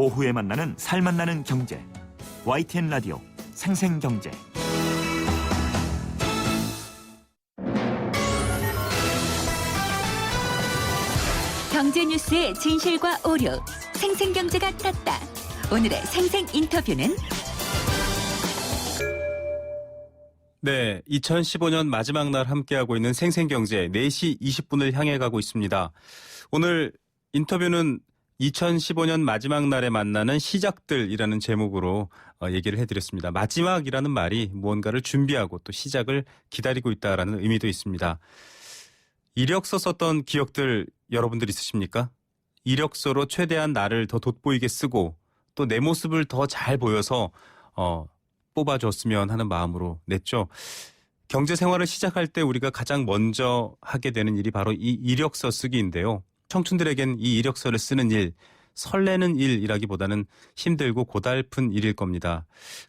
오후에 만나는 살맛나는 경제. YTN 라디오 생생경제. 경제 뉴스의 진실과 오류, 생생경제가 떴다. 오늘의 생생 인터뷰는 네, 2015년 마지막 날 함께하고 있는 생생경제 4시 20분을 향해 가고 있습니다. 오늘 인터뷰는 2015년 마지막 날에 만나는 시작들이라는 제목으로 얘기를 해드렸습니다. 마지막이라는 말이 무언가를 준비하고 또 시작을 기다리고 있다라는 의미도 있습니다. 이력서 썼던 기억들 여러분들 있으십니까? 이력서로 최대한 나를 더 돋보이게 쓰고 또 내 모습을 더 잘 보여서 뽑아줬으면 하는 마음으로 냈죠. 경제 생활을 시작할 때 우리가 가장 먼저 하게 되는 일이 바로 이 이력서 쓰기인데요. 청춘들에겐 이 이력서를 쓰는 일, 설레는 일이라기보다는 힘들고 고달픈 일일 겁니다.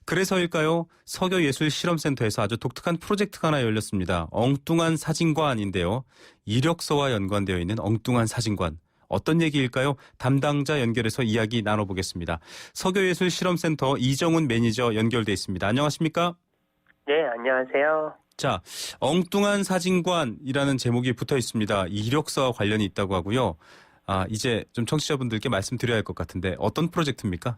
그래서일까요? 서교예술실험센터에서 아주 독특한 프로젝트가 하나 열렸습니다. 엉뚱한 사진관인데요. 이력서와 연관되어 있는 엉뚱한 사진관. 어떤 얘기일까요? 담당자 연결해서 이야기 나눠보겠습니다. 서교예술실험센터 이정훈 매니저 연결돼 있습니다. 안녕하십니까? 네, 안녕하세요. 자, 엉뚱한 사진관이라는 제목이 붙어 있습니다. 이력서와 관련이 있다고 하고요. 이제 좀 청취자분들께 말씀드려야 할 것 같은데 어떤 프로젝트입니까?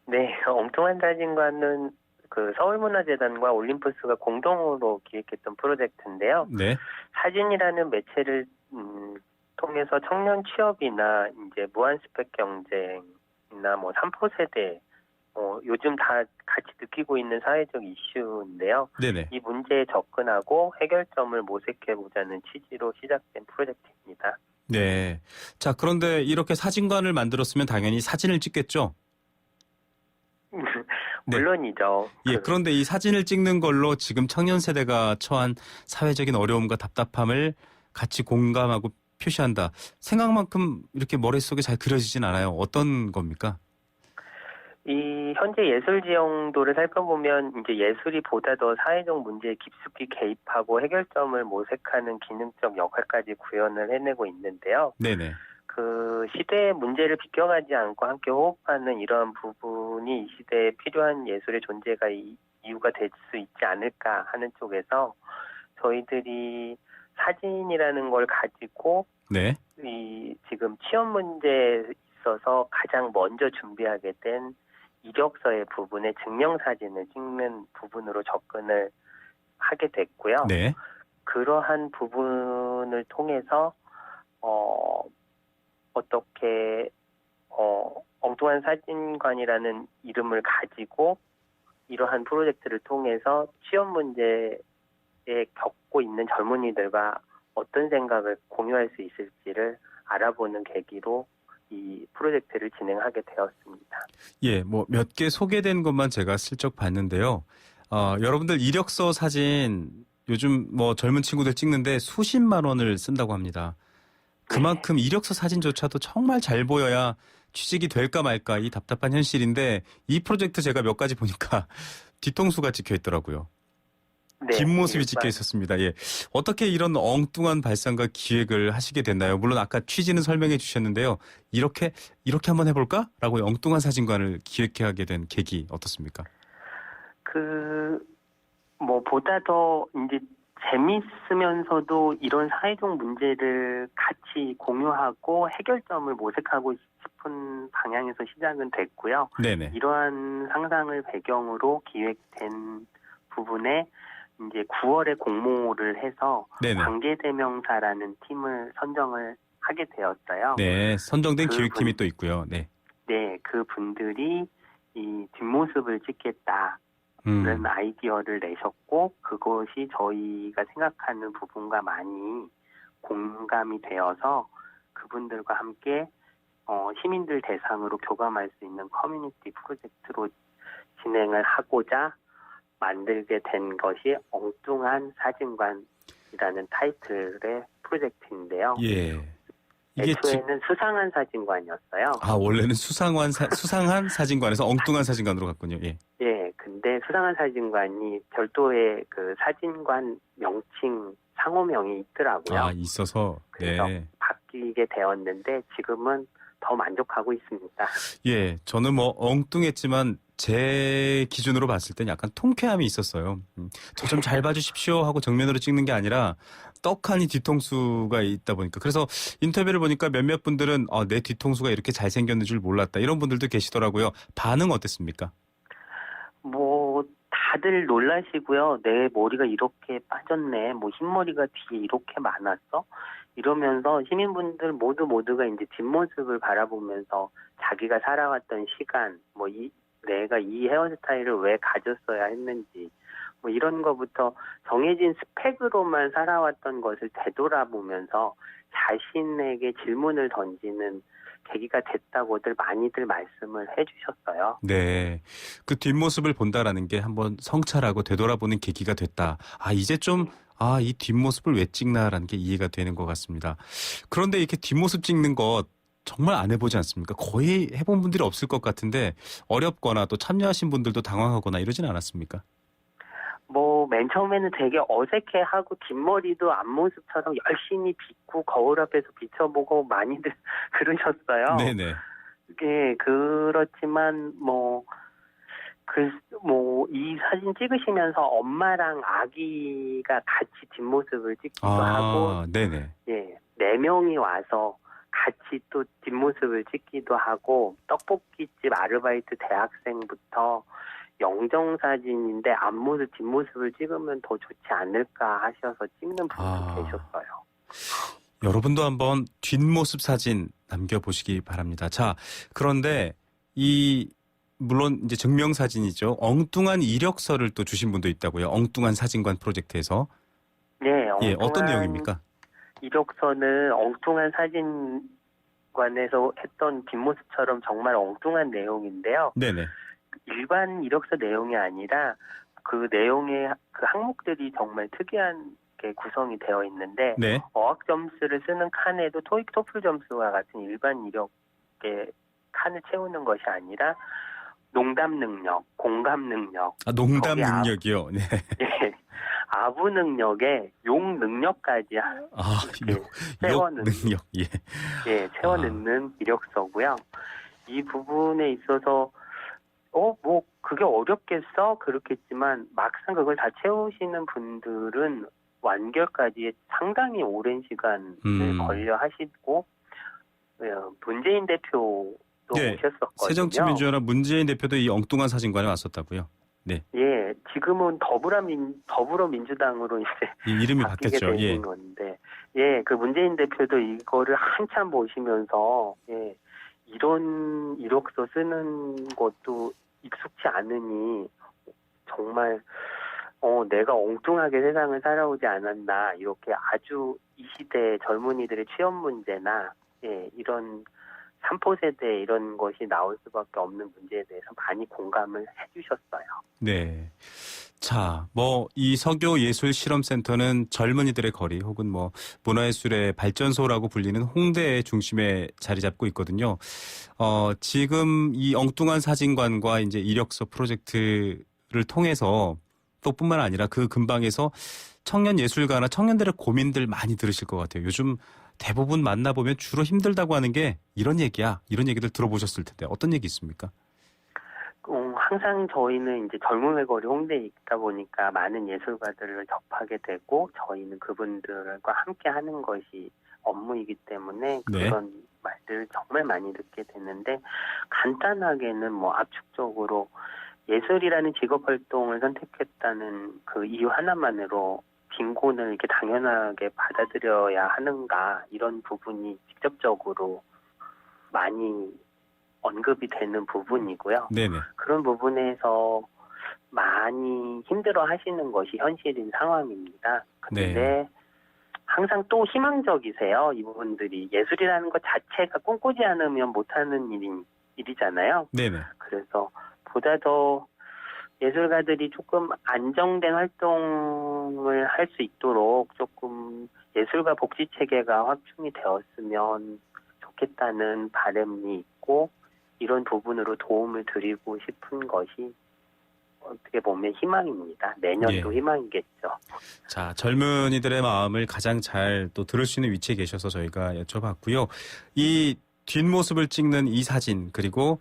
네, 엉뚱한 사진관은 그 서울문화재단과 올림푸스가 공동으로 기획했던 프로젝트인데요. 네. 사진이라는 매체를 통해서 청년 취업이나 이제 무한 스펙 경쟁이나 뭐 3포 세대 요즘 다 같이 느끼고 있는 사회적 이슈인데요. 네네. 이 문제에 접근하고 해결점을 모색해보자는 취지로 시작된 프로젝트입니다. 네. 자, 그런데 이렇게 사진관을 만들었으면 당연히 사진을 찍겠죠? 물론이죠. 예, 그런데 이 사진을 찍는 걸로 지금 청년 세대가 처한 사회적인 어려움과 답답함을 같이 공감하고 표시한다. 생각만큼 이렇게 머릿속에 잘 그려지진 않아요. 어떤 겁니까? 이 현재 예술 지형도를 살펴보면 이제 예술이 보다 더 사회적 문제에 깊숙이 개입하고 해결점을 모색하는 기능적 역할까지 구현을 해내고 있는데요. 네네. 그 시대의 문제를 비껴가지 않고 함께 호흡하는 이러한 부분이 이 시대에 필요한 예술의 존재가 이유가 될 수 있지 않을까 하는 쪽에서 저희들이 사진이라는 걸 가지고 네. 이 지금 취업 문제에 있어서 가장 먼저 준비하게 된 이력서의 부분에 증명사진을 찍는 부분으로 접근을 하게 됐고요. 네. 그러한 부분을 통해서 어떻게 엉뚱한 사진관이라는 이름을 가지고 이러한 프로젝트를 통해서 취업 문제에 겪고 있는 젊은이들과 어떤 생각을 공유할 수 있을지를 알아보는 계기로 이 프로젝트를 진행하게 되었습니다. 예, 뭐 몇 개 소개된 것만 제가 슬쩍 봤는데요. 여러분들 이력서 사진 요즘 뭐 젊은 친구들 찍는데 수십만 원을 쓴다고 합니다. 그만큼 이력서 사진조차도 정말 잘 보여야 취직이 될까 말까 이 답답한 현실인데 이 프로젝트 제가 몇 가지 보니까 뒤통수가 찍혀 있더라고요. 네, 뒷모습이 찍혀 있었습니다. 예. 어떻게 이런 엉뚱한 발상과 기획을 하시게 됐나요? 물론 아까 취지는 설명해 주셨는데요. 이렇게 한번 해볼까? 라고 엉뚱한 사진관을 기획하게 된 계기 어떻습니까? 보다 더 이제 재미있으면서도 이런 사회적 문제를 같이 공유하고 해결점을 모색하고 싶은 방향에서 시작은 됐고요. 네네. 이러한 상상을 배경으로 기획된 부분에 이제 9월에 공모를 해서 네네. 관계대명사라는 팀을 선정을 하게 되었어요. 네, 선정된 그 기획팀이 또 있고요. 네. 네, 그 분들이 이 뒷모습을 찍겠다는 아이디어를 내셨고 그것이 저희가 생각하는 부분과 많이 공감이 되어서 그분들과 함께 시민들 대상으로 교감할 수 있는 커뮤니티 프로젝트로 진행을 하고자 만들게 된 것이 엉뚱한 사진관이라는 타이틀의 프로젝트인데요. 예. 이게 애초에는 수상한 사진관이었어요. 원래는 수상한 사진관에서 엉뚱한 사진관으로 갔군요. 예. 예, 근데 수상한 사진관이 별도의 그 사진관 명칭 상호명이 있더라고요. 있어서. 그래서 네. 느끼게 되었는데 지금은 더 만족하고 있습니다. 예, 저는 뭐 엉뚱했지만 제 기준으로 봤을 땐 약간 통쾌함이 있었어요. 저 좀 잘 봐주십시오 하고 정면으로 찍는 게 아니라 떡하니 뒤통수가 있다 보니까. 그래서 인터뷰를 보니까 몇몇 분들은 내 뒤통수가 이렇게 잘생겼는 줄 몰랐다. 이런 분들도 계시더라고요. 반응 어땠습니까? 뭐 다들 놀라시고요. 내 머리가 이렇게 빠졌네. 뭐 흰머리가 뒤에 이렇게 많았어? 이러면서 시민분들 모두가 이제 뒷모습을 바라보면서 자기가 살아왔던 시간, 내가 이 헤어스타일을 왜 가졌어야 했는지, 뭐 이런 거부터 정해진 스펙으로만 살아왔던 것을 되돌아보면서 자신에게 질문을 던지는 계기가 됐다고들 많이들 말씀을 해주셨어요. 네. 그 뒷모습을 본다라는 게 한번 성찰하고 되돌아보는 계기가 됐다. 이제 좀, 이 뒷모습을 왜 찍나라는 게 이해가 되는 것 같습니다. 그런데 이렇게 뒷모습 찍는 것 정말 안 해보지 않습니까? 거의 해본 분들이 없을 것 같은데 어렵거나 또 참여하신 분들도 당황하거나 이러진 않았습니까? 맨 처음에는 되게 어색해하고 뒷머리도 앞모습처럼 열심히 빗고 거울 앞에서 비춰보고 많이들 그러셨어요. 네네. 예, 그렇지만 이 사진 찍으시면서 엄마랑 아기가 같이 뒷모습을 찍기도 하고, 네네. 예, 4명이 와서 같이 또 뒷모습을 찍기도 하고, 떡볶이집 아르바이트 대학생부터 영정사진인데 앞모습 뒷모습을 찍으면 더 좋지 않을까 하셔서 찍는 분도 계셨어요. 여러분도 한번 뒷모습 사진 남겨보시기 바랍니다. 자, 그런데 물론 이제 증명사진이죠. 엉뚱한 이력서를 또 주신 분도 있다고요. 엉뚱한 사진관 프로젝트에서. 네, 어떤 내용입니까? 이력서는 엉뚱한 사진관에서 했던 뒷모습처럼 정말 엉뚱한 내용인데요. 네네. 일반 이력서 내용이 아니라 그 내용의 그 항목들이 정말 특이하게 구성이 되어 있는데, 네. 어학 점수를 쓰는 칸에도 토익 토플 점수와 같은 일반 이력의 칸을 채우는 것이 아니라 농담 능력, 공감 능력, 농담 능력이요. 네. 예, 아부 능력에 욕 능력까지 욕 능력. 예. 예, 채워 넣는 이력서고요. 이 부분에 있어서 그게 어렵겠어? 그렇겠지만 막상 그걸 다 채우시는 분들은 완결까지 상당히 오랜 시간을 걸려 하시고, 문재인 대표도 오셨었거든요. 새정치민주연합 문재인 대표도 이 엉뚱한 사진관에 왔었다고요. 네. 예, 지금은 더불어민주당으로 이제 이름이 바뀌게 바뀌었죠. 된 건데, 그 문재인 대표도 이거를 한참 보시면서, 이런 이력서 쓰는 것도 익숙치 않으니 정말 내가 엉뚱하게 세상을 살아오지 않았나, 이렇게 아주 이 시대 젊은이들의 취업 문제나 이런 3포 세대 이런 것이 나올 수밖에 없는 문제에 대해서 많이 공감을 해주셨어요. 네. 자, 이 서교예술실험센터는 젊은이들의 거리 혹은 문화예술의 발전소라고 불리는 홍대의 중심에 자리 잡고 있거든요. 지금 이 엉뚱한 사진관과 이제 이력서 프로젝트를 통해서 또 뿐만 아니라 그 근방에서 청년 예술가나 청년들의 고민들 많이 들으실 것 같아요. 요즘 대부분 만나보면 주로 힘들다고 하는 게 이런 얘기야. 이런 얘기들 들어보셨을 텐데 어떤 얘기 있습니까? 항상 저희는 이제 젊음의 거리 홍대에 있다 보니까 많은 예술가들을 접하게 되고, 저희는 그분들과 함께 하는 것이 업무이기 때문에 그런 말들을 정말 많이 듣게 되는데, 간단하게는 압축적으로 예술이라는 직업 활동을 선택했다는 그 이유 하나만으로 빈곤을 이렇게 당연하게 받아들여야 하는가, 이런 부분이 직접적으로 많이 언급이 되는 부분이고요. 네네. 그런 부분에서 많이 힘들어 하시는 것이 현실인 상황입니다. 그런데 항상 또 희망적이세요. 이분들이 예술이라는 것 자체가 꿈꾸지 않으면 못하는 일이잖아요. 네네. 그래서 보다 더 예술가들이 조금 안정된 활동을 할 수 있도록 조금 예술가 복지 체계가 확충이 되었으면 좋겠다는 바람이 있고, 이런 부분으로 도움을 드리고 싶은 것이 어떻게 보면 희망입니다. 내년도 예. 희망이겠죠. 자, 젊은이들의 마음을 가장 잘 또 들을 수 있는 위치에 계셔서 저희가 여쭤봤고요. 이 뒷모습을 찍는 이 사진, 그리고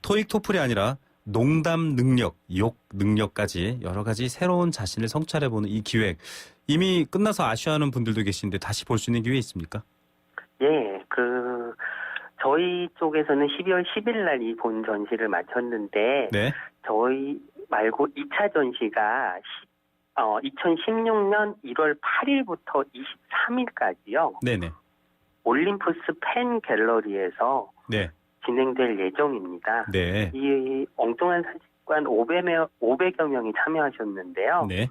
토익 토플이 아니라 농담 능력, 욕 능력까지 여러 가지 새로운 자신을 성찰해보는 이 기획, 이미 끝나서 아쉬워하는 분들도 계신데 다시 볼 수 있는 기회 있습니까? 예, 저희 쪽에서는 12월 10일 날 이 본 전시를 마쳤는데, 네. 저희 말고 2차 전시가 2016년 1월 8일부터 23일까지요. 네네. 올림푸스 팬 갤러리에서 네. 진행될 예정입니다. 네. 이 엉뚱한 사진관 500여 명이 참여하셨는데요. 네.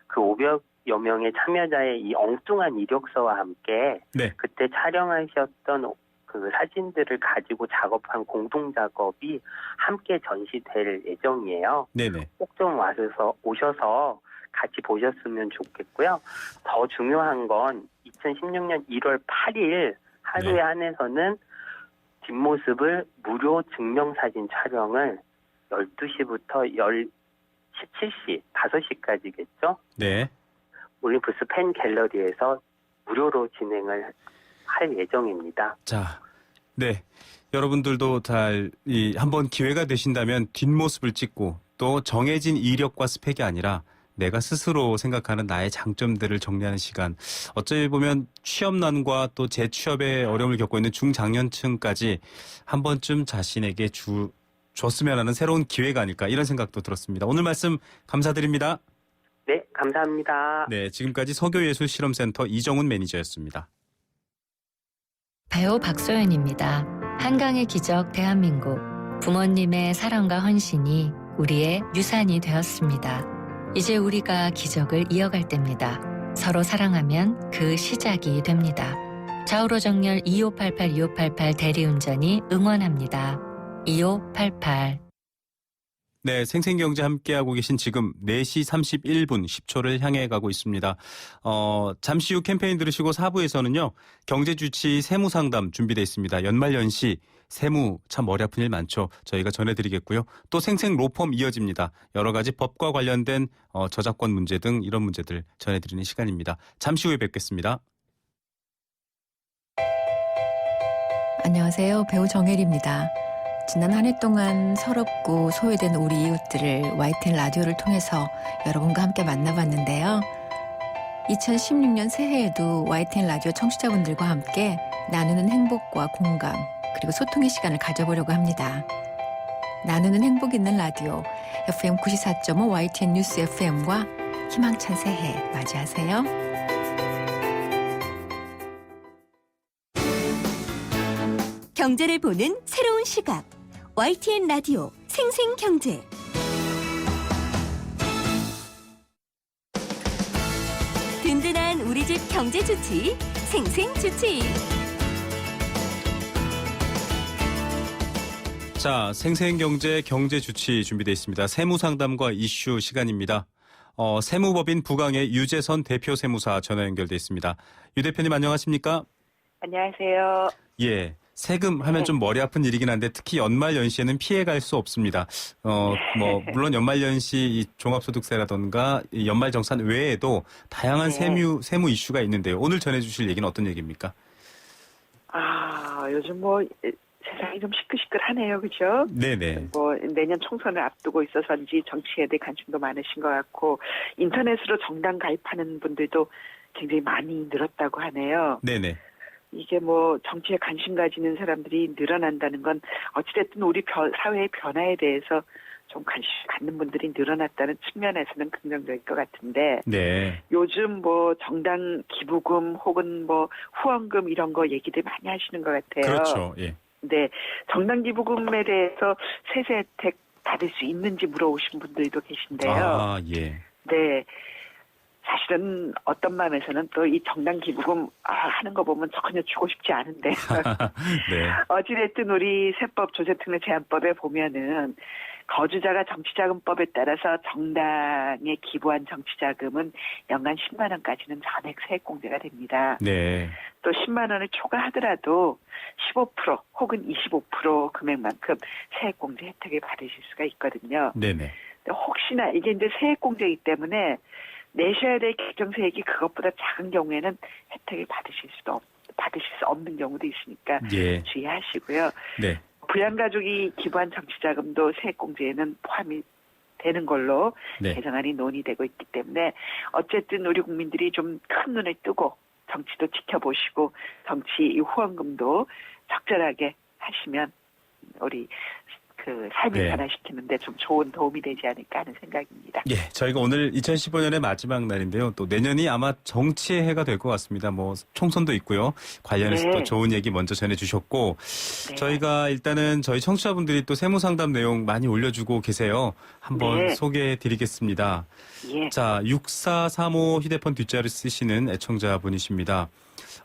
그 500여 명의 참여자의 이 엉뚱한 이력서와 함께 네. 그때 촬영하셨던 그 사진들을 가지고 작업한 공동 작업이 함께 전시될 예정이에요. 네네. 꼭 좀 오셔서 같이 보셨으면 좋겠고요. 더 중요한 건 2016년 1월 8일 하루에 네. 한해서는 뒷모습을 무료 증명사진 촬영을 12시부터 17시, 5시까지겠죠? 네. 올림푸스 팬 갤러리에서 무료로 진행을 할 예정입니다. 자, 네. 여러분들도 한번 기회가 되신다면 뒷모습을 찍고 또 정해진 이력과 스펙이 아니라 내가 스스로 생각하는 나의 장점들을 정리하는 시간. 어찌 보면 취업난과 또 재취업에 어려움을 겪고 있는 중장년층까지 한 번쯤 자신에게 줬으면 하는 새로운 기회가 아닐까 이런 생각도 들었습니다. 오늘 말씀 감사드립니다. 네, 감사합니다. 네, 지금까지 서교예술실험센터 이정훈 매니저였습니다. 배우 박소연입니다. 한강의 기적 대한민국. 부모님의 사랑과 헌신이 우리의 유산이 되었습니다. 이제 우리가 기적을 이어갈 때입니다. 서로 사랑하면 그 시작이 됩니다. 좌우로 정렬 2588 대리운전이 응원합니다. 2588. 네, 생생경제 함께하고 계신 지금 4시 31분 10초를 향해 가고 있습니다. 잠시 후 캠페인 들으시고 4부에서는요. 경제주치 세무상담 준비되어 있습니다. 연말연시 세무 참 머리 아픈 일 많죠. 저희가 전해드리겠고요. 또 생생 로펌 이어집니다. 여러 가지 법과 관련된 저작권 문제 등 이런 문제들 전해드리는 시간입니다. 잠시 후에 뵙겠습니다. 안녕하세요. 배우 정혜리입니다. 지난 한 해 동안 서럽고 소외된 우리 이웃들을 YTN 라디오를 통해서 여러분과 함께 만나봤는데요. 2016년 새해에도 YTN 라디오 청취자분들과 함께 나누는 행복과 공감 그리고 소통의 시간을 가져보려고 합니다. 나누는 행복 있는 라디오 FM 94.5 YTN 뉴스 FM과 희망찬 새해 맞이하세요. 경제를 보는 새로운 시각. YTN 라디오 생생경제. 든든한 우리 집 경제주치 생생주치. 자, 생생경제 경제주치 준비되어 있습니다. 세무상담과 이슈 시간입니다. 세무법인 부강의 유재선 대표 세무사 전화 연결돼 있습니다. 유 대표님 안녕하십니까? 안녕하세요. 예. 세금 하면 좀 머리 아픈 일이긴 한데 특히 연말 연시에는 피해갈 수 없습니다. 물론 연말 연시 이 종합소득세라던가 이 연말정산 외에도 다양한 세무 이슈가 있는데요. 오늘 전해주실 얘기는 어떤 얘기입니까? 요즘 세상이 좀 시끌시끌하네요, 그죠? 네네. 내년 총선을 앞두고 있어서인지 정치에 대해 관심도 많으신 것 같고 인터넷으로 정당 가입하는 분들도 굉장히 많이 늘었다고 하네요. 네네. 이게 정치에 관심 가지는 사람들이 늘어난다는 건 어찌됐든 우리 사회의 변화에 대해서 좀 관심 갖는 분들이 늘어났다는 측면에서는 긍정적일 것 같은데 네. 요즘 정당 기부금 혹은 후원금 이런 거 얘기들 많이 하시는 것 같아요. 그렇죠. 예. 네, 정당 기부금에 대해서 세세 혜택 받을 수 있는지 물어오신 분들도 계신데요. 아, 예. 네. 사실은 어떤 마음에서는 또 이 정당 기부금 하는 거 보면 전혀 주고 싶지 않은데 네. 어찌됐든 우리 세법 조세특례 제한법에 보면은 거주자가 정치자금법에 따라서 정당에 기부한 정치자금은 연간 10만 원까지는 전액 세액공제가 됩니다. 네. 또 10만 원을 초과하더라도 15% 혹은 25% 금액만큼 세액공제 혜택을 받으실 수가 있거든요. 네네. 혹시나 이게 이제 세액공제이기 때문에 내셔야 될 결정세액이 그것보다 작은 경우에는 혜택을 받으실 수 없는 경우도 있으니까 예. 주의하시고요. 네. 부양가족이 기부한 정치자금도 세액공제에는 포함이 되는 걸로 네. 개정안이 논의되고 있기 때문에 어쨌든 우리 국민들이 좀 큰 눈을 뜨고 정치도 지켜보시고 정치 후원금도 적절하게 하시면 우리 그 삶을 네. 변화시키는데 좀 좋은 도움이 되지 않을까 하는 생각입니다. 예, 저희가 오늘 2015년의 마지막 날인데요. 또 내년이 아마 정치의 해가 될 것 같습니다. 뭐 총선도 있고요. 관련해서 네. 또 좋은 얘기 먼저 전해주셨고 네. 저희가 일단은 저희 청취자분들이 또 세무상담 내용 많이 올려주고 계세요. 한번 네. 소개해드리겠습니다. 예. 자, 6435 휴대폰 뒷자리 쓰시는 애청자분이십니다.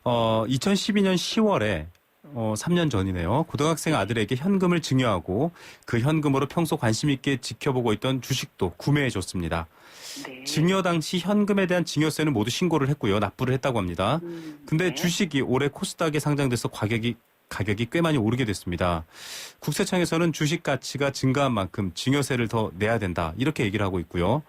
2012년 10월에 3년 전이네요. 고등학생 아들에게 현금을 증여하고 그 현금으로 평소 관심 있게 지켜보고 있던 주식도 구매해 줬습니다. 네. 증여 당시 현금에 대한 증여세는 모두 신고를 했고요. 납부를 했다고 합니다. 근데 네. 주식이 올해 코스닥에 상장돼서 가격이 꽤 많이 오르게 됐습니다. 국세청에서는 주식 가치가 증가한 만큼 증여세를 더 내야 된다. 이렇게 얘기를 하고 있고요.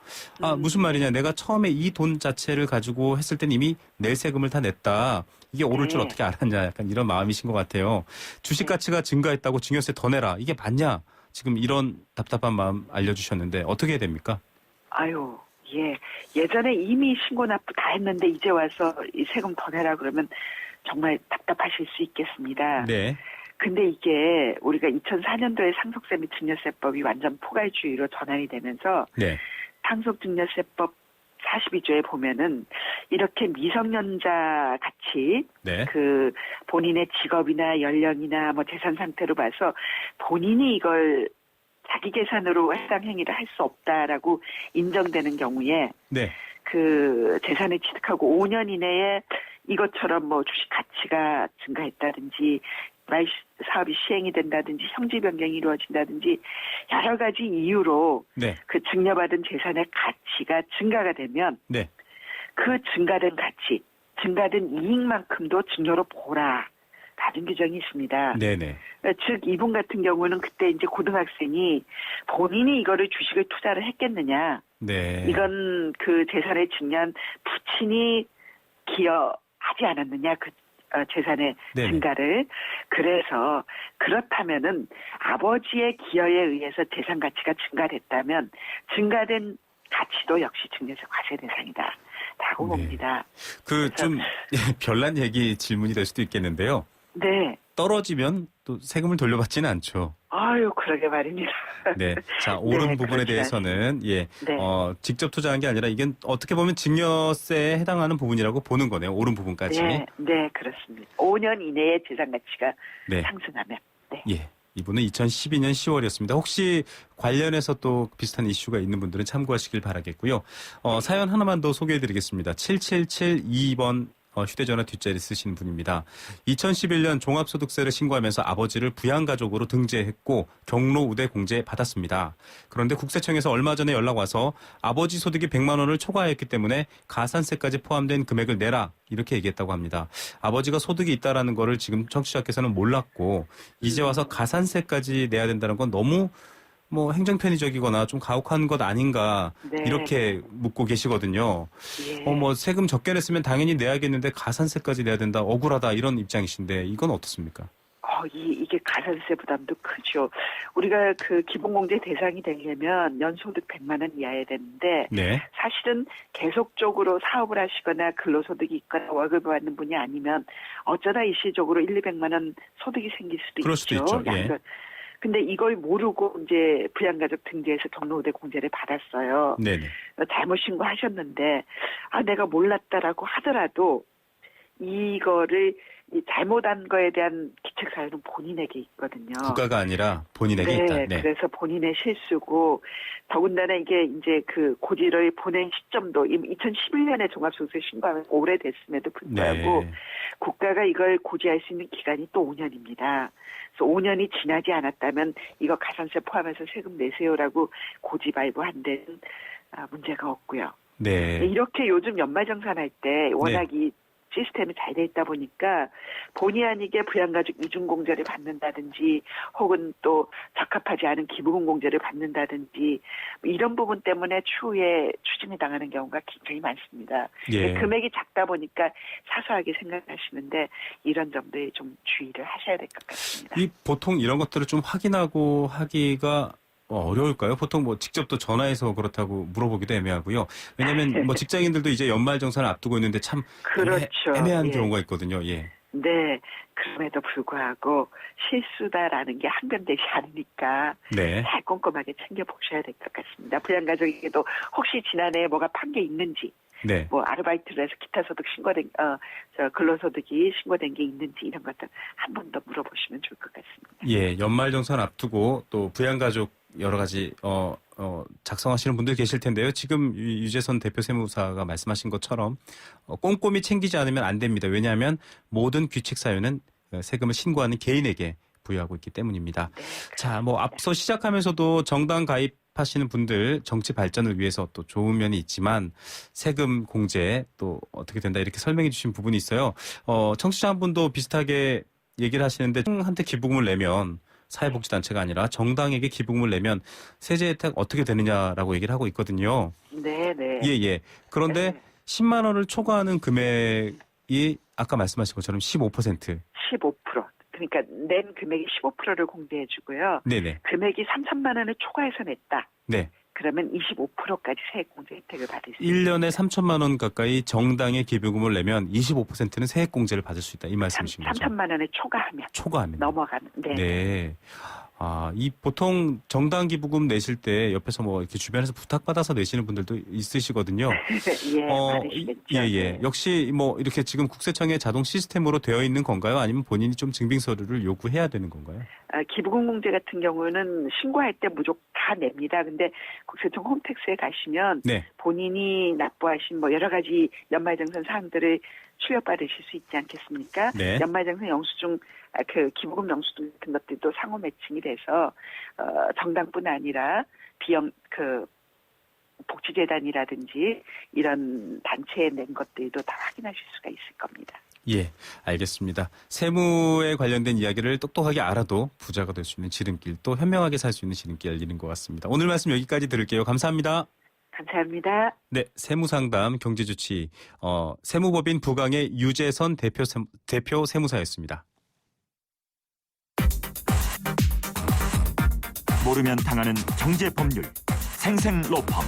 무슨 말이냐. 내가 처음에 이 돈 자체를 가지고 했을 땐 이미 낼 세금을 다 냈다. 이게 오를 줄 네. 어떻게 알았냐. 약간 이런 마음이신 것 같아요. 주식 네. 가치가 증가했다고 증여세 더 내라. 이게 맞냐. 지금 이런 답답한 마음 알려주셨는데 어떻게 해야 됩니까? 아유, 예. 예전에 이미 신고 납부 다 했는데 이제 와서 이 세금 더 내라 그러면 정말 답답하실 수 있겠습니다. 네. 근데 이게 우리가 2004년도에 상속세 및 증여세법이 완전 포괄주의로 전환이 되면서 네. 상속증여세법 42조에 보면은 이렇게 미성년자 같이 네. 그 본인의 직업이나 연령이나 뭐 재산 상태로 봐서 본인이 이걸 자기 계산으로 해당 행위를 할 수 없다라고 인정되는 경우에 네. 그 재산을 취득하고 5년 이내에 이것처럼 뭐 주식 가치가 증가했다든지 사업이 시행이 된다든지 형지 변경이 이루어진다든지 여러 가지 이유로 네. 그 증여받은 재산의 가치가 증가가 되면 네. 그 증가된 가치, 증가된 이익만큼도 증여로 보라. 라는 규정이 있습니다. 네네. 즉 이분 같은 경우는 그때 이제 고등학생이 본인이 이거를 주식을 투자를 했겠느냐. 네. 이건 그 재산을 증여한 부친이 기여하지 않았느냐. 그 재산의 네네. 증가를. 그래서 그렇다면은 아버지의 기여에 의해서 재산 가치가 증가됐다면 증가된 가치도 역시 증여세 과세 대상이다. 라고 네. 봅니다. 그 좀 별난 얘기 질문이 될 수도 있겠는데요. 네. 떨어지면 또 세금을 돌려받지는 않죠. 아유, 그러게 말입니다. 네. 자, 오른 네, 부분에 그렇지 대해서는 예. 네. 직접 투자한 게 아니라 이게 어떻게 보면 증여세에 해당하는 부분이라고 보는 거네요. 오른 부분까지. 네, 네, 그렇습니다. 5년 이내에 재산 가치가 네. 상승하면. 네. 예. 이분은 2012년 10월이었습니다. 혹시 관련해서 또 비슷한 이슈가 있는 분들은 참고하시길 바라겠고요. 사연 하나만 더 소개해드리겠습니다. 7772번 휴대전화 뒷자리 쓰시는 분입니다. 2011년 종합소득세를 신고하면서 아버지를 부양가족으로 등재했고 경로 우대 공제 받았습니다. 그런데 국세청에서 얼마 전에 연락 와서 아버지 소득이 100만 원을 초과했기 때문에 가산세까지 포함된 금액을 내라 이렇게 얘기했다고 합니다. 아버지가 소득이 있다라는 거를 지금 청취자께서는 몰랐고 이제 와서 가산세까지 내야 된다는 건 너무 뭐 행정편의적이거나 좀 가혹한 것 아닌가 네. 이렇게 묻고 계시거든요. 예. 뭐 세금 적게 냈으면 당연히 내야겠는데 가산세까지 내야 된다, 억울하다 이런 입장이신데 이건 어떻습니까? 이게 가산세 부담도 크죠. 우리가 그 기본공제 대상이 되려면 연소득 100만 원 이하여야 되는데 네. 사실은 계속적으로 사업을 하시거나 근로소득이 있거나 월급을 받는 분이 아니면 어쩌다 일시적으로 200만 원 소득이 생길 수도 그럴 있죠. 수도 있죠. 예. 근데 이걸 모르고 이제 부양가족 등재해서 경로우대 공제를 받았어요. 네네. 잘못 신고하셨는데 내가 몰랐다라고 하더라도 이거를 잘못한 거에 대한 기책 사유는 본인에게 있거든요. 국가가 아니라 본인에게 네, 있다. 네. 그래서 본인의 실수고 더군다나 이게 이제 그 고지를 보낸 시점도 2011년에 종합소득세 신고하면 오래됐음에도 불구하고 네. 국가가 이걸 고지할 수 있는 기간이 또 5년입니다. 그래서 5년이 지나지 않았다면 이거 가산세 포함해서 세금 내세요라고 고지 발부한 데는 문제가 없고요. 네. 이렇게 요즘 연말정산할 때 워낙 이 시스템이 잘 돼 있다 보니까 본의 아니게 부양가족 이중공제를 받는다든지 혹은 또 적합하지 않은 기부금 공제를 받는다든지 이런 부분 때문에 추후에 추징이 당하는 경우가 굉장히 많습니다. 예. 금액이 작다 보니까 사소하게 생각하시는데 이런 점들에 좀 주의를 하셔야 될 것 같습니다. 이 보통 이런 것들을 좀 확인하고 하기가 어려울까요? 보통 뭐 직접 또 전화해서 그렇다고 물어보기도 애매하고요. 왜냐하면 뭐 직장인들도 이제 연말정산을 앞두고 있는데 참 그렇죠. 애매한 예. 경우가 있거든요. 예. 네, 그럼에도 불구하고 실수다라는 게 항변되지 않으니까 네. 잘 꼼꼼하게 챙겨보셔야 될 것 같습니다. 부양가족에게도 혹시 지난해에 뭐가 판 게 있는지, 네. 뭐 아르바이트를 해서 기타 소득 신고된, 근로소득이 신고된 게 있는지 이런 것들 한 번 더 물어보시면 좋을 것 같습니다. 예, 연말정산 앞두고 또 부양가족 여러 가지 작성하시는 분들 계실 텐데요. 지금 유재선 대표 세무사가 말씀하신 것처럼 꼼꼼히 챙기지 않으면 안 됩니다. 왜냐하면 모든 규칙 사유는 세금을 신고하는 개인에게 부여하고 있기 때문입니다. 네, 자, 뭐 앞서 시작하면서도 정당 가입하시는 분들 정치 발전을 위해서 또 좋은 면이 있지만 세금 공제 또 어떻게 된다 이렇게 설명해 주신 부분이 있어요. 청취자 한 분도 비슷하게 얘기를 하시는데 한테 기부금을 내면 사회복지단체가 아니라 정당에게 기부금을 내면 세제 혜택 어떻게 되느냐라고 얘기를 하고 있거든요. 네, 네. 예. 그런데 네. 10만 원을 초과하는 금액이 아까 말씀하신 것처럼 15%. 15%. 그러니까 낸 금액이 15%를 공제해 주고요. 네네. 금액이 3천만 원을 초과해서 냈다. 네. 그러면 25%까지 세액공제 혜택을 받을 수 있습니다. 1년에 3천만 원 가까이 정당에 기부금을 내면 25%는 세액공제를 받을 수 있다. 이 말씀이신 거죠? 3천만 원을 초과하면 초과하면. 넘어가는. 네. 네. 이 보통 정당 기부금 내실 때 옆에서 뭐 이렇게 주변에서 부탁받아서 내시는 분들도 있으시거든요. 예, 많으시겠죠. 예. 네. 역시 뭐 이렇게 지금 국세청의 자동 시스템으로 되어 있는 건가요? 아니면 본인이 좀 증빙 서류를 요구해야 되는 건가요? 기부금 공제 같은 경우는 신고할 때 무조건 다 냅니다. 근데 국세청 홈택스에 가시면 네. 본인이 납부하신 뭐 여러 가지 연말정산 사항들을 출력받으실 수 있지 않겠습니까? 네. 연말정산 영수증, 기부금 영수증 같은 것들도 상호 매칭이 돼서 정당뿐 아니라 복지재단이라든지 이런 단체에 낸 것들도 다 확인하실 수가 있을 겁니다. 예, 알겠습니다. 세무에 관련된 이야기를 똑똑하게 알아도 부자가 될 수 있는 지름길, 또 현명하게 살 수 있는 지름길 열리는 것 같습니다. 오늘 말씀 여기까지 들을게요. 감사합니다. 감사합니다. 네, 세무상담 경제주치 세무법인 부강의 유재선 대표 세무사였습니다. 모르면 당하는 경제법률 생생로펌.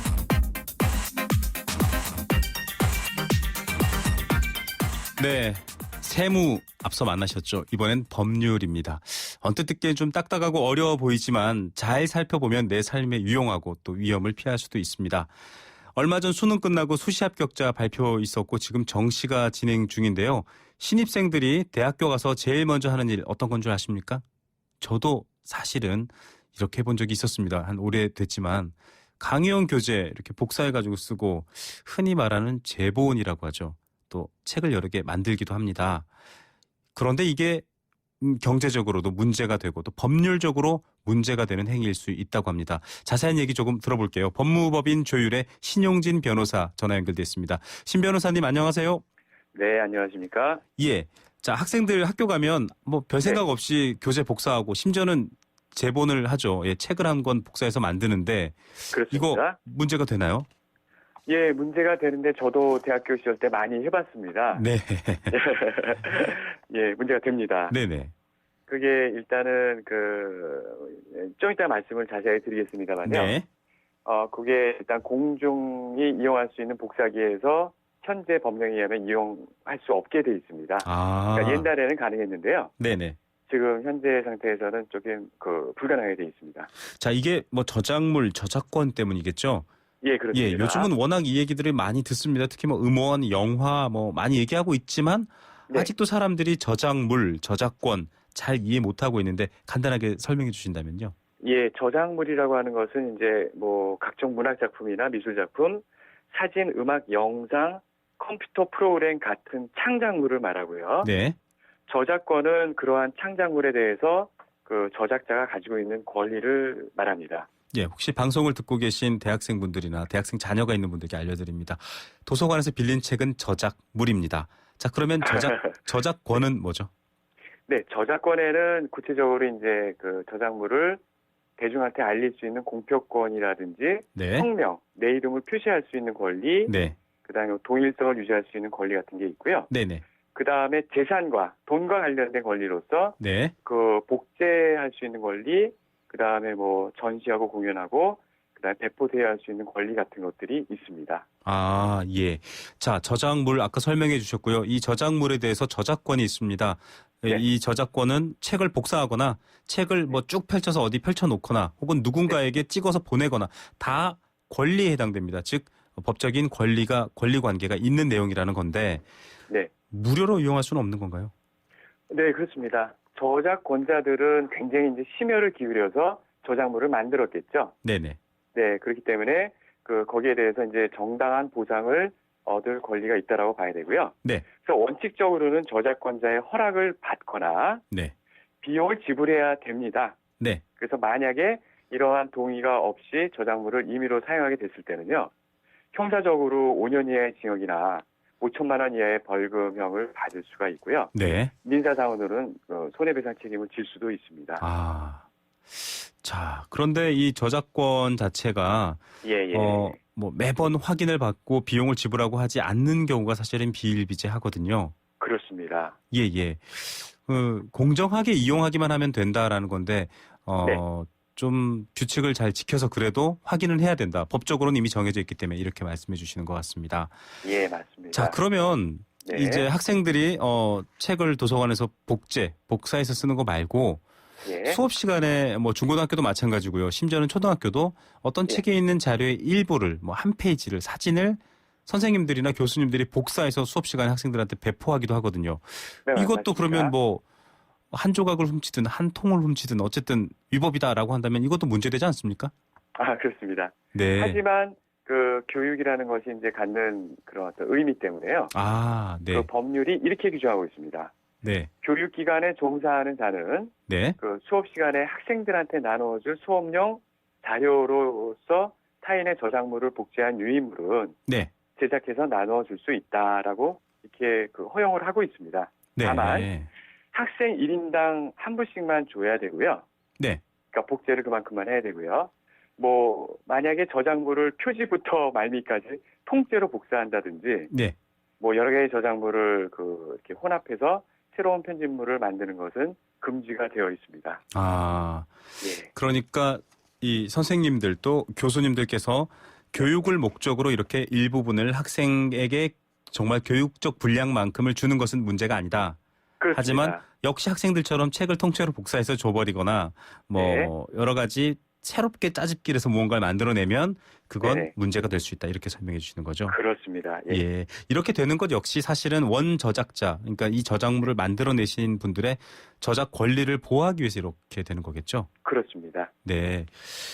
네, 세무 앞서 만나셨죠? 이번엔 법률입니다. 언뜻 듣기엔 좀 딱딱하고 어려워 보이지만 잘 살펴보면 내 삶에 유용하고 또 위험을 피할 수도 있습니다. 얼마 전 수능 끝나고 수시 합격자 발표 있었고 지금 정시가 진행 중인데요. 신입생들이 대학교 가서 제일 먼저 하는 일 어떤 건 줄 아십니까? 저도 사실은 이렇게 해본 적이 있었습니다. 한 오래됐지만 강의용 교재 이렇게 복사해가지고 쓰고 흔히 말하는 제본이라고 하죠. 또 책을 여러 개 만들기도 합니다. 그런데 이게 경제적으로도 문제가 되고 또 법률적으로 문제가 되는 행위일 수 있다고 합니다. 자세한 얘기 조금 들어볼게요. 법무법인 조율의 신용진 변호사 전화 연결됐습니다. 신 변호사님 안녕하세요. 네, 안녕하십니까? 예. 자, 학생들 학교 가면 뭐 별 생각 네. 없이 교재 복사하고 심지어는 제본을 하죠. 예, 책을 한 권 복사해서 만드는데 그렇습니다. 이거 문제가 되나요? 예, 문제가 되는데 저도 대학교 시절 때 많이 해봤습니다. 네. 예, 문제가 됩니다. 네네. 그게 일단은 좀 이따 말씀을 자세히 드리겠습니다만요. 네. 그게 일단 공중이 이용할 수 있는 복사기에서 현재 법령에 의하면 이용할 수 없게 돼 있습니다. 아. 그러니까 옛날에는 가능했는데요. 네네. 지금 현재 상태에서는 조금 불가능하게 돼 있습니다. 자, 이게 뭐 저작물, 저작권 때문이겠죠? 예, 그렇습니다. 예, 요즘은 워낙 이 얘기들을 많이 듣습니다. 특히 뭐 음원, 영화 뭐 많이 얘기하고 있지만 네. 아직도 사람들이 저작물, 저작권 잘 이해 못하고 있는데 간단하게 설명해 주신다면요. 예, 저작물이라고 하는 것은 이제 뭐 각종 문학 작품이나 미술 작품, 사진, 음악, 영상, 컴퓨터 프로그램 같은 창작물을 말하고요. 네. 저작권은 그러한 창작물에 대해서 그 저작자가 가지고 있는 권리를 말합니다. 예, 혹시 방송을 듣고 계신 대학생분들이나 대학생 자녀가 있는 분들께 알려드립니다. 도서관에서 빌린 책은 저작물입니다. 자, 그러면 저작권은 뭐죠? 네, 저작권에는 구체적으로 이제 그 저작물을 대중한테 알릴 수 있는 공표권이라든지 네. 성명, 내 이름을 표시할 수 있는 권리, 네. 그다음에 동일성을 유지할 수 있는 권리 같은 게 있고요. 네네. 그다음에 재산과 돈과 관련된 권리로서 네. 그 복제할 수 있는 권리, 그다음에 뭐 전시하고 공연하고 그다음에 배포 대여할 수 있는 권리 같은 것들이 있습니다. 아, 예. 자, 저작물 아까 설명해 주셨고요. 이 저작물에 대해서 저작권이 있습니다. 네. 이 저작권은 책을 복사하거나 책을 뭐 쭉 펼쳐서 어디 펼쳐놓거나 혹은 누군가에게 찍어서 보내거나 다 권리에 해당됩니다. 즉 법적인 권리 관계가 있는 내용이라는 건데 네. 무료로 이용할 수는 없는 건가요? 네, 그렇습니다. 저작권자들은 굉장히 이제 심혈을 기울여서 저작물을 만들었겠죠. 네네. 네, 그렇기 때문에 거기에 대해서 이제 정당한 보상을 얻을 권리가 있다라고 봐야 되고요. 네. 그래서 원칙적으로는 저작권자의 허락을 받거나 네. 비용을 지불해야 됩니다. 네. 그래서 만약에 이러한 동의가 없이 저작물을 임의로 사용하게 됐을 때는요, 형사적으로 5년 이하의 징역이나 5천만 원 이하의 벌금형을 받을 수가 있고요. 네. 민사상으로는 손해배상 책임을 질 수도 있습니다. 아. 자, 그런데 이 저작권 자체가 예. 뭐 매번 확인을 받고 비용을 지불하고 하지 않는 경우가 사실은 비일비재하거든요. 그렇습니다. 예. 공정하게 이용하기만 하면 된다라는 건데 네. 좀 규칙을 잘 지켜서 그래도 확인을 해야 된다. 법적으로는 이미 정해져 있기 때문에 이렇게 말씀해 주시는 것 같습니다. 예, 맞습니다. 자, 그러면 네. 이제 학생들이 책을 도서관에서 복사해서 쓰는 거 말고 예. 수업 시간에 뭐 중고등학교도 마찬가지고요. 심지어는 초등학교도 어떤 예. 책에 있는 자료의 일부를 뭐 한 페이지를 사진을 선생님들이나 교수님들이 복사해서 수업 시간에 학생들한테 배포하기도 하거든요. 네, 이것도 맞습니다. 그러면 뭐 한 조각을 훔치든 한 통을 훔치든 어쨌든 위법이다라고 한다면 이것도 문제되지 않습니까? 아, 그렇습니다. 네. 하지만 교육이라는 것이 이제 갖는 그런 어떤 의미 때문에요. 아, 네. 법률이 이렇게 규정하고 있습니다. 네. 교육기관에 종사하는 자는 네. 수업 시간에 학생들한테 나눠줄 수업용 자료로서 타인의 저작물을 복제한 유인물은 네. 제작해서 나눠줄 수 있다라고 이렇게 허용을 하고 있습니다. 네. 다만 학생 1인당 한 부씩만 줘야 되고요. 네. 그러니까 복제를 그만큼만 해야 되고요. 뭐 만약에 저작물을 표지부터 말미까지 통째로 복사한다든지 네. 뭐 여러 개의 저작물을 이렇게 혼합해서 새로운 편집물을 만드는 것은 금지가 되어 있습니다. 아. 예. 그러니까 이 선생님들도 교수님들께서 교육을 목적으로 이렇게 일부분을 학생에게 정말 교육적 분량만큼을 주는 것은 문제가 아니다. 그렇습니다. 하지만 역시 학생들처럼 책을 통째로 복사해서 줘버리거나 뭐 네. 여러 가지 새롭게 짜집기를 해서 무언가를 만들어내면 그건 네네. 문제가 될 수 있다. 이렇게 설명해 주시는 거죠. 그렇습니다. 예. 예. 이렇게 되는 것 역시 사실은 원 저작자, 그러니까 이 저작물을 만들어내신 분들의 저작 권리를 보호하기 위해서 이렇게 되는 거겠죠. 그렇습니다. 네.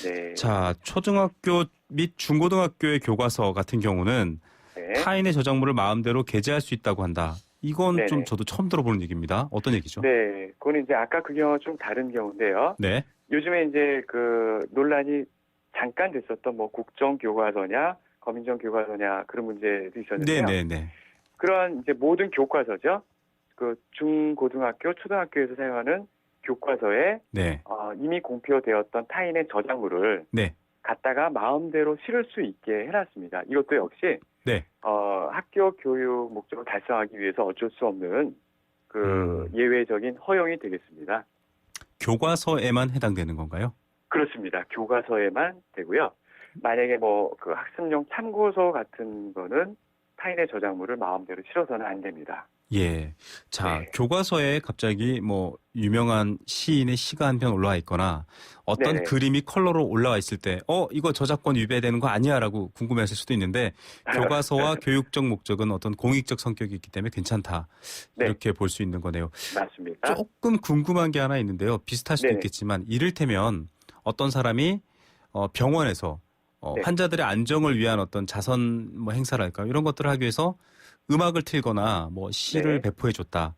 네. 자, 초등학교 및 중고등학교의 교과서 같은 경우는 네. 타인의 저작물을 마음대로 게재할 수 있다고 한다. 이건 네네. 좀 저도 처음 들어보는 얘기입니다. 어떤 얘기죠? 네. 그거는 이제 아까 그 경우와 좀 다른 경우인데요. 네. 요즘에 이제 논란이 잠깐 됐었던 뭐 국정교과서냐, 거민정 교과서냐 그런 문제도 있었는데요. 네네네. 그런 이제 모든 교과서죠. 중고등학교, 초등학교에서 사용하는 교과서에 네. 이미 공표되었던 타인의 저작물을 네. 갖다가 마음대로 실을 수 있게 해놨습니다. 이것도 역시 네. 학교 교육 목적을 달성하기 위해서 어쩔 수 없는 예외적인 허용이 되겠습니다. 교과서에만 해당되는 건가요? 그렇습니다. 교과서에만 되고요. 만약에 학습용 참고서 같은 거는 타인의 저작물을 마음대로 실어서는 안 됩니다. 예. 자, 네. 교과서에 갑자기 뭐 유명한 시인의 시가 한 편 올라와 있거나 어떤 네네. 그림이 컬러로 올라와 있을 때 이거 저작권 위배되는 거 아니야라고 궁금해하실 수도 있는데 교과서와 교육적 목적은 어떤 공익적 성격이 있기 때문에 괜찮다. 네. 이렇게 볼 수 있는 거네요. 맞습니다. 조금 궁금한 게 하나 있는데요. 비슷할 수도 네네. 있겠지만 이를테면 어떤 사람이 병원에서 네. 환자들의 안정을 위한 어떤 자선 행사를 할까요? 이런 것들을 하기 위해서 음악을 틀거나 뭐 시를 네. 배포해 줬다.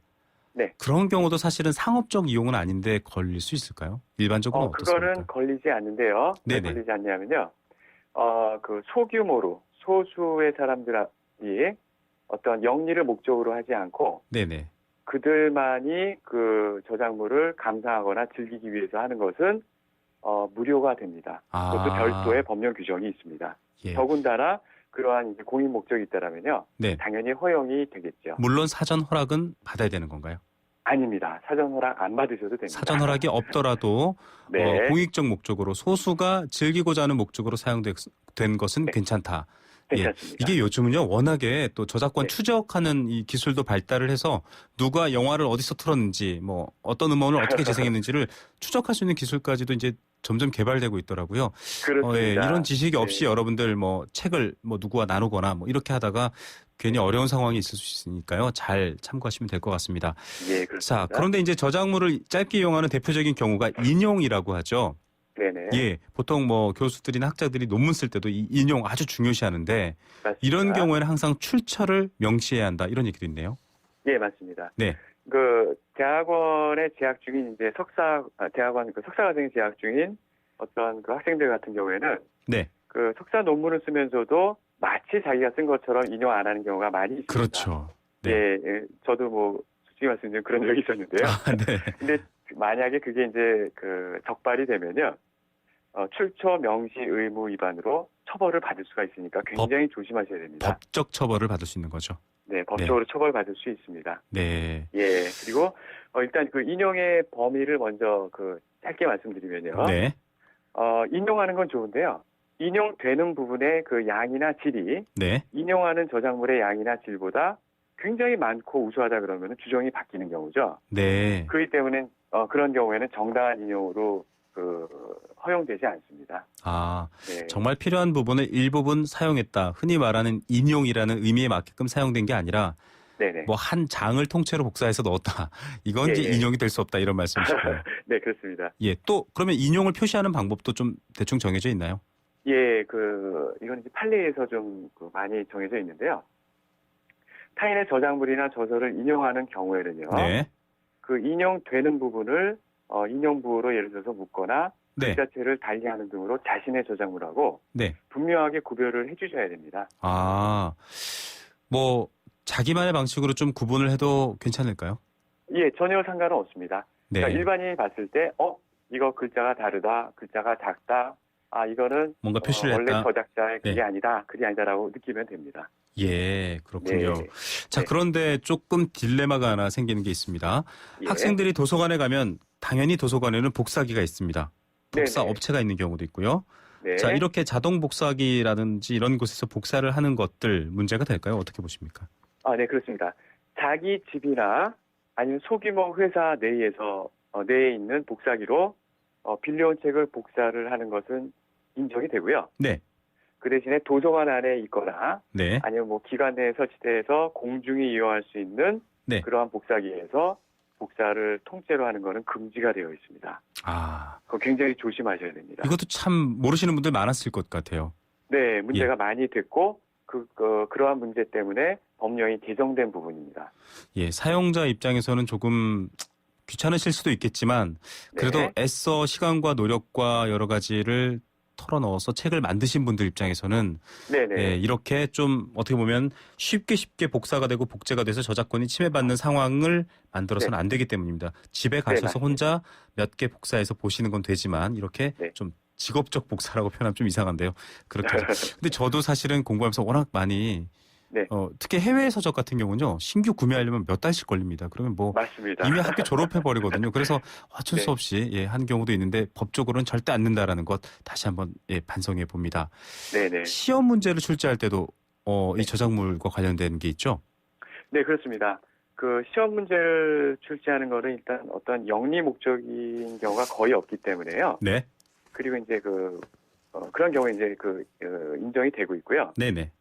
네. 그런 경우도 사실은 상업적 이용은 아닌데 걸릴 수 있을까요? 일반적으로는 어떻습니까? 그거는 걸리지 않는데요. 왜 네네. 걸리지 않냐면요. 소규모로 소수의 사람들이 어떤 영리를 목적으로 하지 않고 네네. 그들만이 그 저작물을 감상하거나 즐기기 위해서 하는 것은 무료가 됩니다. 그것도 별도의 법령 규정이 있습니다. 예. 더군다나 그러한 이제 공익 목적이 있다라면요, 네. 당연히 허용이 되겠죠. 물론 사전 허락은 받아야 되는 건가요? 아닙니다. 사전 허락 안 받으셔도 됩니다. 사전 허락이 없더라도 네. 공익적 목적으로 소수가 즐기고자 하는 목적으로 사용된 것은 괜찮다. 괜찮습니다. 이게 요즘은요 워낙에 또 저작권 네. 추적하는 이 기술도 발달을 해서 누가 영화를 어디서 틀었는지 뭐 어떤 음원을 어떻게 재생했는지를 추적할 수 있는 기술까지도 이제 점점 개발되고 있더라고요. 그렇습니다. 이런 지식이 없이 네. 여러분들 뭐 책을 뭐 누구와 나누거나 뭐 이렇게 하다가 괜히 어려운 상황이 있을 수 있으니까요. 잘 참고하시면 될 것 같습니다. 예, 그렇습니다. 자, 그런데 이제 저작물을 짧게 이용하는 대표적인 경우가 인용이라고 하죠. 네네. 예, 보통 뭐 교수들이나 학자들이 논문 쓸 때도 이 인용 아주 중요시하는데 맞습니다. 이런 경우에는 항상 출처를 명시해야 한다 이런 얘기도 있네요. 예, 맞습니다. 네, 그 대학원에 재학 중인 이제 대학원 그 석사과정에 재학 중인 어떤 그 학생들 같은 경우에는 네, 그 석사 논문을 쓰면서도 마치 자기가 쓴 것처럼 인용 안 하는 경우가 많이 있습니다. 그렇죠. 네. 예, 예, 저도 뭐 솔직히 말씀드리면 그런 적이 있었는데요. 네, 근데 만약에 그게 이제 그 적발이 되면요, 출처 명시 의무 위반으로 처벌을 받을 수가 있으니까 굉장히 조심하셔야 됩니다. 법적 처벌을 받을 수 있는 거죠. 네, 법적으로 처벌받을 수 있습니다. 네, 예, 그리고 일단 그 인용의 범위를 먼저 그 짧게 말씀드리면요. 네, 인용하는 건 좋은데요. 인용되는 부분의 그 양이나 질이 네, 인용하는 저작물의 양이나 질보다 굉장히 많고 우수하다 그러면 주정이 바뀌는 경우죠. 네. 그렇기 때문에 그런 경우에는 정당한 인용으로 허용되지 않습니다. 아, 네. 정말 필요한 부분을 일부분 사용했다. 흔히 말하는 인용이라는 의미에 맞게끔 사용된 게 아니라 네네. 뭐 한 장을 통째로 복사해서 넣었다. 이건 이제 예. 인용이 될 수 없다 이런 말씀이시고요. 네, 그렇습니다. 예, 또 그러면 인용을 표시하는 방법도 좀 대충 정해져 있나요? 예, 이건 이제 판례에서 좀 많이 정해져 있는데요. 타인의 저작물이나 저서를 인용하는 경우에는요. 네, 그 인용되는 부분을 인용부호로 예를 들어서 묶거나 네, 그 자체를 달리하는 등으로 자신의 저작물하고 네. 분명하게 구별을 해주셔야 됩니다. 아, 뭐 자기만의 방식으로 좀 구분을 해도 괜찮을까요? 예, 전혀 상관은 없습니다. 네, 그러니까 일반인이 봤을 때, 이거 글자가 다르다, 글자가 작다, 이거는 뭔가 표시를 원래 했다. 저작자의 글이 네. 아니다라고 느끼면 됩니다. 예, 그렇군요. 네. 자, 네. 그런데 조금 딜레마가 하나 생기는 게 있습니다. 예. 학생들이 도서관에 가면 당연히 도서관에는 복사기가 있습니다. 복사 네네. 업체가 있는 경우도 있고요. 네. 자, 이렇게 자동 복사기라든지 이런 곳에서 복사를 하는 것들 문제가 될까요? 어떻게 보십니까? 네, 그렇습니다. 자기 집이나 아니면 소규모 회사 내에 있는 복사기로 빌려온 책을 복사를 하는 것은 인정이 되고요. 네, 그 대신에 도서관 안에 있거나 네, 아니면 뭐 기관 내에 설치돼서 공중이 이용할 수 있는 네. 그러한 복사기에서 복사를 통째로 하는 것은 금지가 되어 있습니다. 아, 그거 굉장히 조심하셔야 됩니다. 이것도 참 모르시는 분들 많았을 것 같아요. 네, 문제가 많이 됐고 그러한 문제 때문에 법령이 개정된 부분입니다. 예, 사용자 입장에서는 조금 귀찮으실 수도 있겠지만 그래도 네. 애써 시간과 노력과 여러 가지를 털어넣어서 책을 만드신 분들 입장에서는 네네. 예, 이렇게 좀 어떻게 보면 쉽게 복사가 되고 복제가 돼서 저작권이 침해받는 상황을 만들어서는 안 되기 때문입니다. 집에 가셔서 맞습니다. 혼자 몇 개 복사해서 보시는 건 되지만 이렇게 네. 좀 직업적 복사라고 표현하면 좀 이상한데요. 그렇게 해서. 근데 저도 사실은 공부하면서 워낙 많이 네. 특히 해외 서적 같은 경우는요. 신규 구매하려면 몇 달씩 걸립니다. 그러면 뭐 맞습니다. 이미 학교 졸업해 버리거든요. 그래서 어쩔 수 네. 없이 한 경우도 있는데 법적으로는 절대 안 된다라는 것 다시 한번 반성해 봅니다. 네네. 시험 문제를 출제할 때도 이 저작물과 관련된 게 있죠. 네, 그렇습니다. 그 시험 문제를 출제하는 거는 일단 어떤 영리 목적인 경우가 거의 없기 때문에요. 네, 그리고 이제 그런 경우에 이제 인정이 되고 있고요. 네네.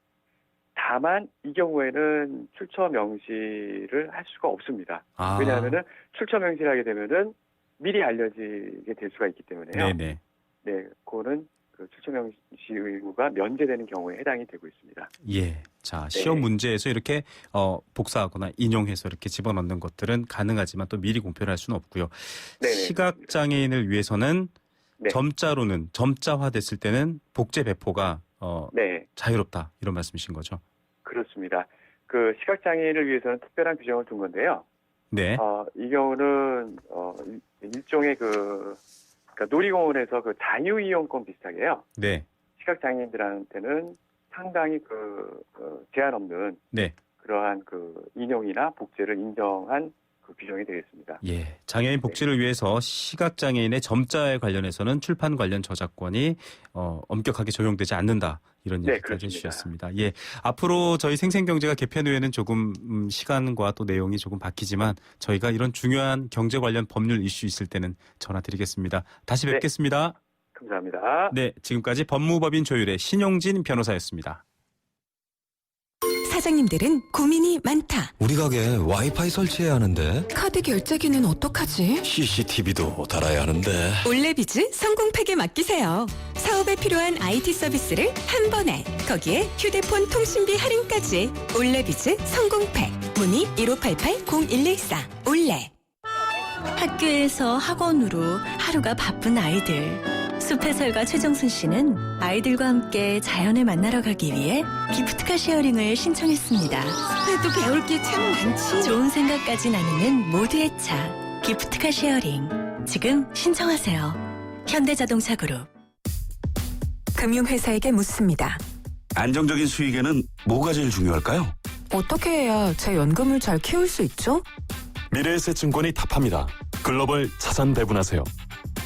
다만 이 경우에는 출처 명시를 할 수가 없습니다. 아, 왜냐하면은 출처 명시를 하게 되면은 미리 알려지게 될 수가 있기 때문에요. 네네. 네, 그거는 그 출처 명시 의무가 면제되는 경우에 해당이 되고 있습니다. 예. 자, 시험 네. 문제에서 이렇게 복사하거나 인용해서 이렇게 집어넣는 것들은 가능하지만 또 미리 공표를 할 수는 없고요. 네네. 시각 장애인을 위해서는 네. 점자화됐을 때는 복제 배포가 네, 자유롭다 이런 말씀이신 거죠. 그렇습니다. 그 시각장애인을 위해서는 특별한 규정을 둔 건데요. 네. 이 경우는 일종의 그러니까 놀이공원에서 그 자유이용권 비슷하게요. 네. 시각장애인들한테는 상당히 제한 없는 네. 그러한 그 인용이나 복제를 인정한 그 규정이 되겠습니다. 예. 장애인 복지를 위해서 시각장애인의 점자에 관련해서는 출판 관련 저작권이 엄격하게 적용되지 않는다. 이런 네, 얘기까지 그렇습니다. 해주셨습니다. 예. 앞으로 저희 생생경제가 개편 후에는 조금 시간과 또 내용이 조금 바뀌지만 저희가 이런 중요한 경제 관련 법률 이슈 있을 때는 전화 드리겠습니다. 다시 네. 뵙겠습니다. 감사합니다. 네. 지금까지 법무법인 조율의 신용진 변호사였습니다. 사장님들은 고민이 많다. 우리 가게 와이파이 설치해야 하는데 카드 결제기는 어떡하지? CCTV도 달아야 하는데 올레비즈 성공팩에 맡기세요. 사업에 필요한 IT 서비스를 한 번에. 거기에 휴대폰 통신비 할인까지. 올레비즈 성공팩. 문의 1588-0114. 올레. 학교에서 학원으로 하루가 바쁜 아이들. 숲해설가 최정순 씨는 아이들과 함께 자연을 만나러 가기 위해 기프트카 쉐어링을 신청했습니다. 숲에도 배울 게 참 많지. 좋은 생각까지 나누는 모두의 차. 기프트카 쉐어링. 지금 신청하세요. 현대자동차 그룹. 금융회사에게 묻습니다. 안정적인 수익에는 뭐가 제일 중요할까요? 어떻게 해야 제 연금을 잘 키울 수 있죠? 미래에셋증권이 답합니다. 글로벌 자산 배분하세요.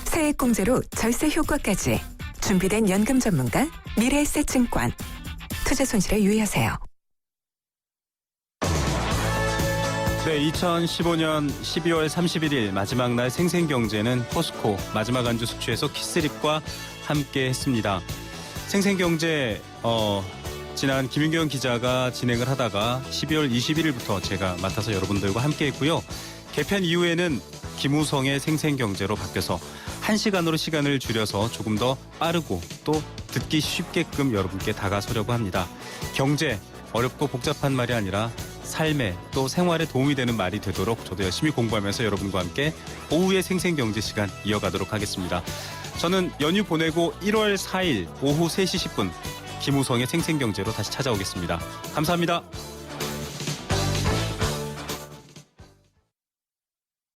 세액공제로 절세 효과까지. 준비된 연금 전문가 미래에셋증권. 투자 손실에 유의하세요. 네, 2015년 12월 31일 마지막 날 생생경제는 포스코 마지막 안주 숙취에서 키스립과 함께 했습니다. 생생경제 지난 김윤경 기자가 진행을 하다가 12월 21일부터 제가 맡아서 여러분들과 함께 했고요. 개편 이후에는 김우성의 생생경제로 바뀌어서 1시간으로 시간을 줄여서 조금 더 빠르고 또 듣기 쉽게끔 여러분께 다가서려고 합니다. 경제, 어렵고 복잡한 말이 아니라 삶에 또 생활에 도움이 되는 말이 되도록 저도 열심히 공부하면서 여러분과 함께 오후의 생생경제 시간 이어가도록 하겠습니다. 저는 연휴 보내고 1월 4일 오후 3시 10분 김우성의 생생경제로 다시 찾아오겠습니다. 감사합니다.